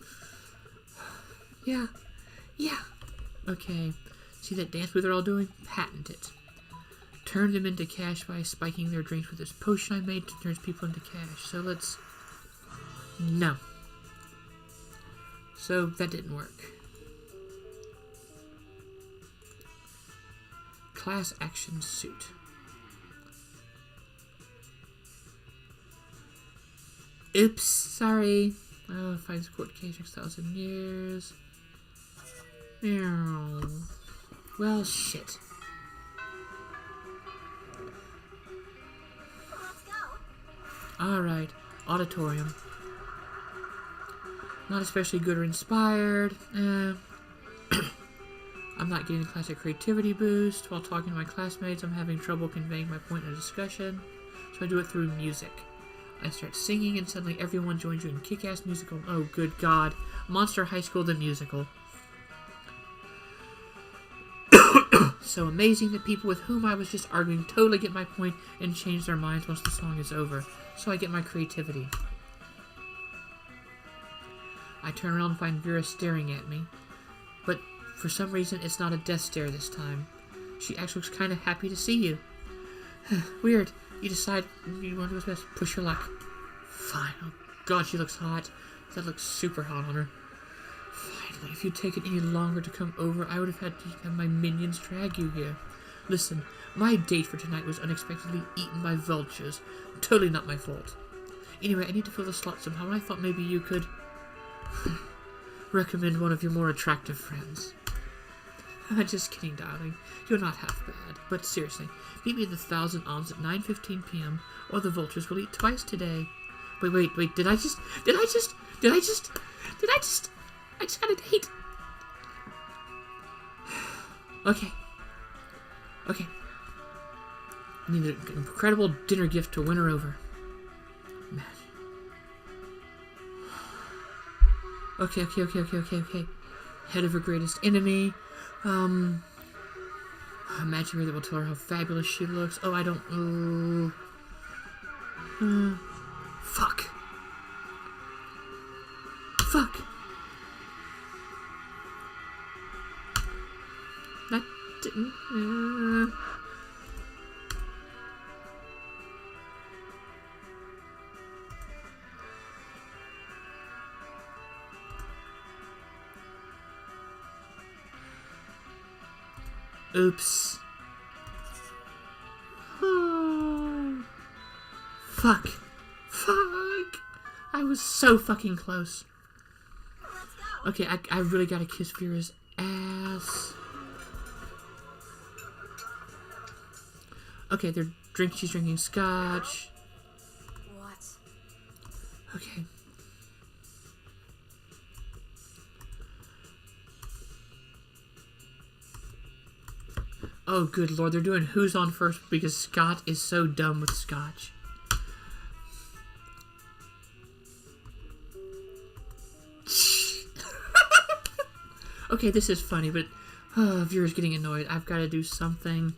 Yeah. Okay. See that dance move they're all doing? Patent it. Turn them into cash by spiking their drinks with this potion I made to turn people into cash. So let's... No. So that didn't work. Class action suit. Oops, sorry. Oh, finds court case 6,000 years. Well, shit. Let's go. Alright, auditorium. Not especially good or inspired. I'm not getting the classic creativity boost. While talking to my classmates, I'm having trouble conveying my point in a discussion. So I do it through music. I start singing and suddenly everyone joins you in kick-ass musical. Oh, good God. Monster High School the Musical. So amazing that people with whom I was just arguing totally get my point and change their minds once the song is over. So I get my creativity. I turn around and find Vera staring at me. But for some reason, it's not a death stare this time. She actually looks kind of happy to see you. Weird. You decide you want to do what's best. Push your luck. Fine. Oh, God, she looks hot. That looks super hot on her. Finally, if you'd taken any longer to come over, I would have had to have my minions drag you here. Listen, my date for tonight was unexpectedly eaten by vultures. Totally not my fault. Anyway, I need to fill the slot somehow, and I thought maybe you could... recommend one of your more attractive friends. Just kidding, darling. You're not half bad. But seriously, meet me at the Thousand Arms at 9:15 p.m. or the vultures will eat twice today. Wait, did I just I just got a date. Okay. I need an incredible dinner gift to win her over. Man. Okay. Head of her greatest enemy. Imagine that will tell her how fabulous she looks. Oh, I don't... Fuck. That didn't... Oops. Oh. Fuck. I was so fucking close. Okay, I really gotta kiss Vera's ass. Okay, she's drinking scotch. What? Okay. Oh, good lord, they're doing who's on first because Scott is so dumb with scotch. Okay, this is funny, but viewers getting annoyed. I've got to do something.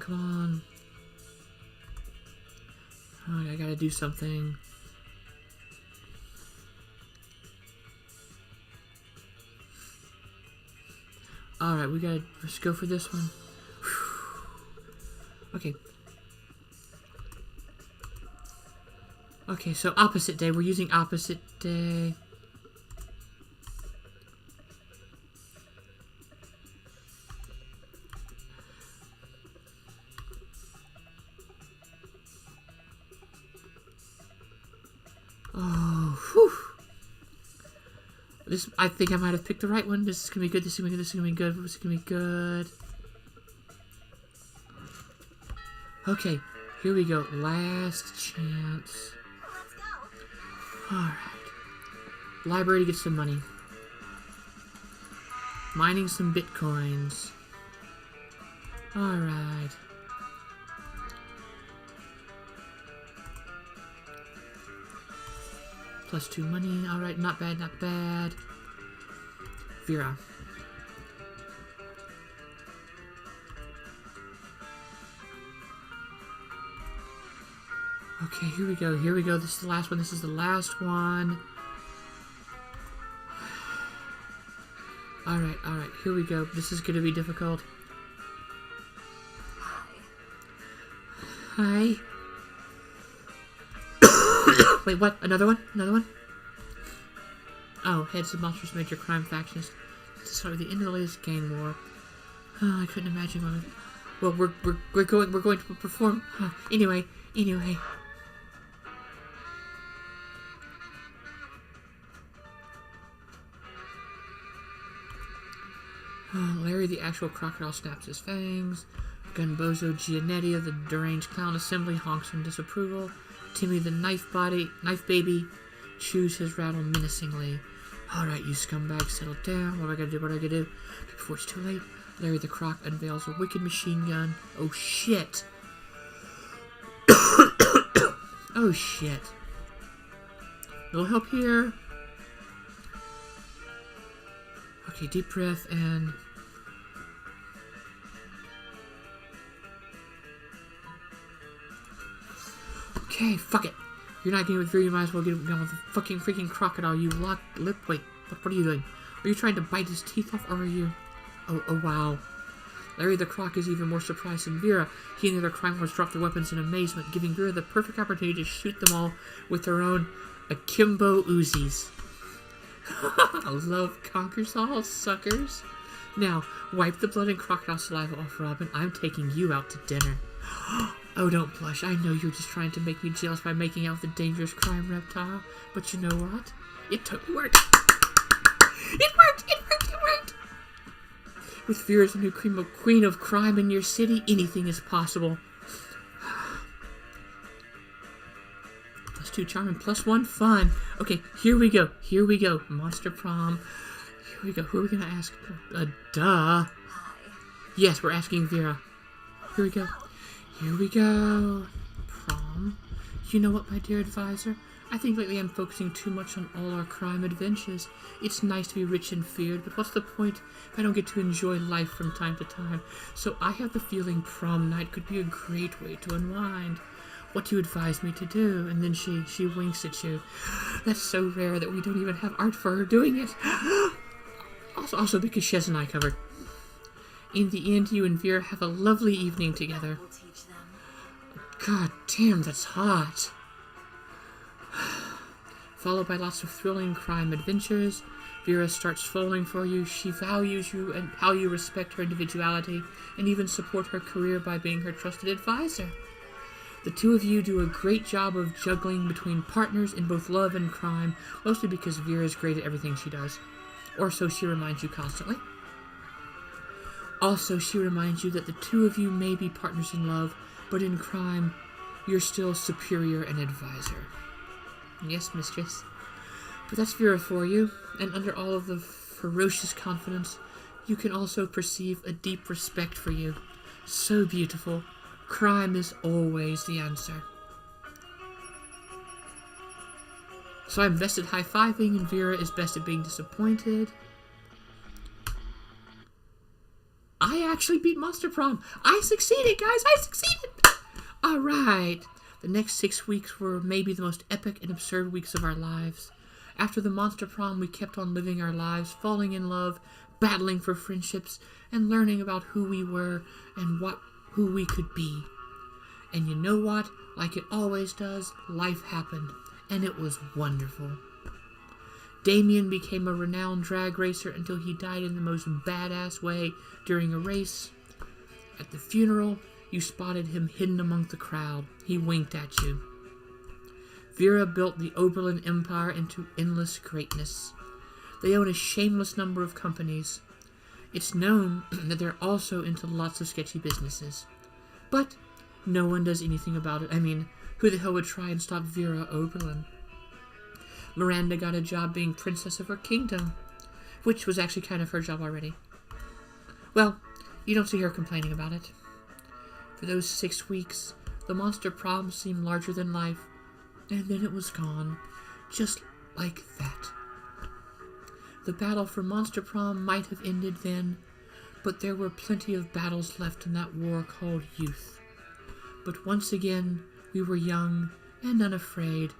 Come on. Oh, I gotta do something. Alright, let's go for this one. Okay. Okay, so opposite day. We're using opposite day. Oh, whew. I think I might have picked the right one. This is gonna be good. This is gonna be good. This is gonna be good. This is gonna be good. Okay, here we go. Last chance. Alright. Library to get some money. Mining some bitcoins. Alright. +2 money. Alright, not bad, not bad. Vera. Okay, here we go, here we go. This is the last one, this is the last one. Alright, here we go. This is gonna be difficult. Hi. Wait, what? Another one? Another one? Oh, heads of Monstrous major crime factions. Sorry, the end of the latest gang war. Oh, I couldn't imagine what. Well, we're going to perform. Anyway. Larry the actual crocodile snaps his fangs. Gunbozo Giannetti of the deranged clown assembly honks in disapproval. Timmy the knife baby chews his rattle menacingly. Alright, you scumbag, settle down. What am I gonna do? Before it's too late, Larry the Croc unveils a wicked machine gun. Oh shit. Oh shit. No help here. Okay, deep breath and... Okay, fuck it. You're not getting with Vera, you might as well get on with the fucking freaking crocodile, you lip. Wait, what are you doing? Are you trying to bite his teeth off, or are you... Oh wow. Larry the Croc is even more surprised than Vera. He and the other crime lords drop their weapons in amazement, giving Vera the perfect opportunity to shoot them all with their own akimbo Uzis. Love conquers all, suckers. Now, wipe the blood and crocodile saliva off, Robin. I'm taking you out to dinner. Oh, don't blush. I know you're just trying to make me jealous by making out with a dangerous crime reptile. But you know what? It totally worked. It worked! With Vera as the new queen of crime in your city, anything is possible. +2 charm and +1 fun. Okay, here we go. Monster prom. Here we go. Who are we gonna ask? Duh. Hi. Yes, we're asking Vera. Here we go. Prom. You know what, my dear advisor? I think lately I'm focusing too much on all our crime adventures. It's nice to be rich and feared, but what's the point if I don't get to enjoy life from time to time? So I have the feeling prom night could be a great way to unwind. What do you advise me to do? And then she winks at you. That's so rare that we don't even have art for her doing it. Also because she has an eye covered. In the end, you and Vera have a lovely evening together. We'll teach them. God damn, that's hot. Followed by lots of thrilling crime adventures, Vera starts falling for you. She values you and how you respect her individuality, and even support her career by being her trusted advisor. The two of you do a great job of juggling between partners in both love and crime, mostly because Vera is great at everything she does. Or so she reminds you constantly. Also, she reminds you that the two of you may be partners in love, but in crime, you're still superior and advisor. Yes, mistress. But that's Vera for you, and under all of the ferocious confidence, you can also perceive a deep respect for you. So beautiful. Crime is always the answer. So I'm best at high-fiving, and Vera is best at being disappointed. I actually beat Monster Prom. I succeeded, guys. I succeeded. All right. The next 6 weeks were maybe the most epic and absurd weeks of our lives. After the Monster Prom, we kept on living our lives, falling in love, battling for friendships, and learning about who we were and who we could be. And you know what? Like it always does, life happened, and it was wonderful. Damien became a renowned drag racer until he died in the most badass way during a race. At the funeral, you spotted him hidden among the crowd. He winked at you. Vera built the Oberlin Empire into endless greatness. They own a shameless number of companies. It's known that they're also into lots of sketchy businesses. But no one does anything about it. I mean, who the hell would try and stop Vera Oberlin? Miranda got a job being princess of her kingdom, which was actually kind of her job already. Well, you don't see her complaining about it. For those 6 weeks, the Monster Prom seemed larger than life, and then it was gone. Just like that. The battle for Monster Prom might have ended then, but there were plenty of battles left in that war called youth. But once again, we were young and unafraid,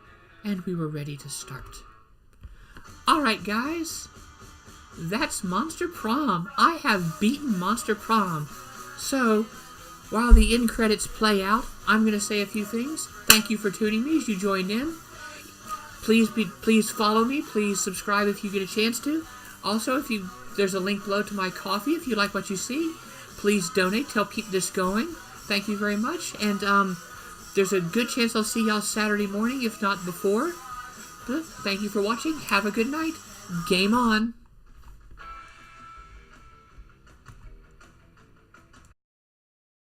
and we were ready to start. Alright guys, that's Monster Prom. I have beaten Monster Prom. So, while the end credits play out, I'm going to say a few things. Thank you for tuning me as you joined in. Please follow me. Please subscribe if you get a chance to. Also, there's a link below to my coffee if you like what you see. Please donate to help keep this going. Thank you very much. And there's a good chance I'll see y'all Saturday morning, if not before. But thank you for watching. Have a good night. Game on.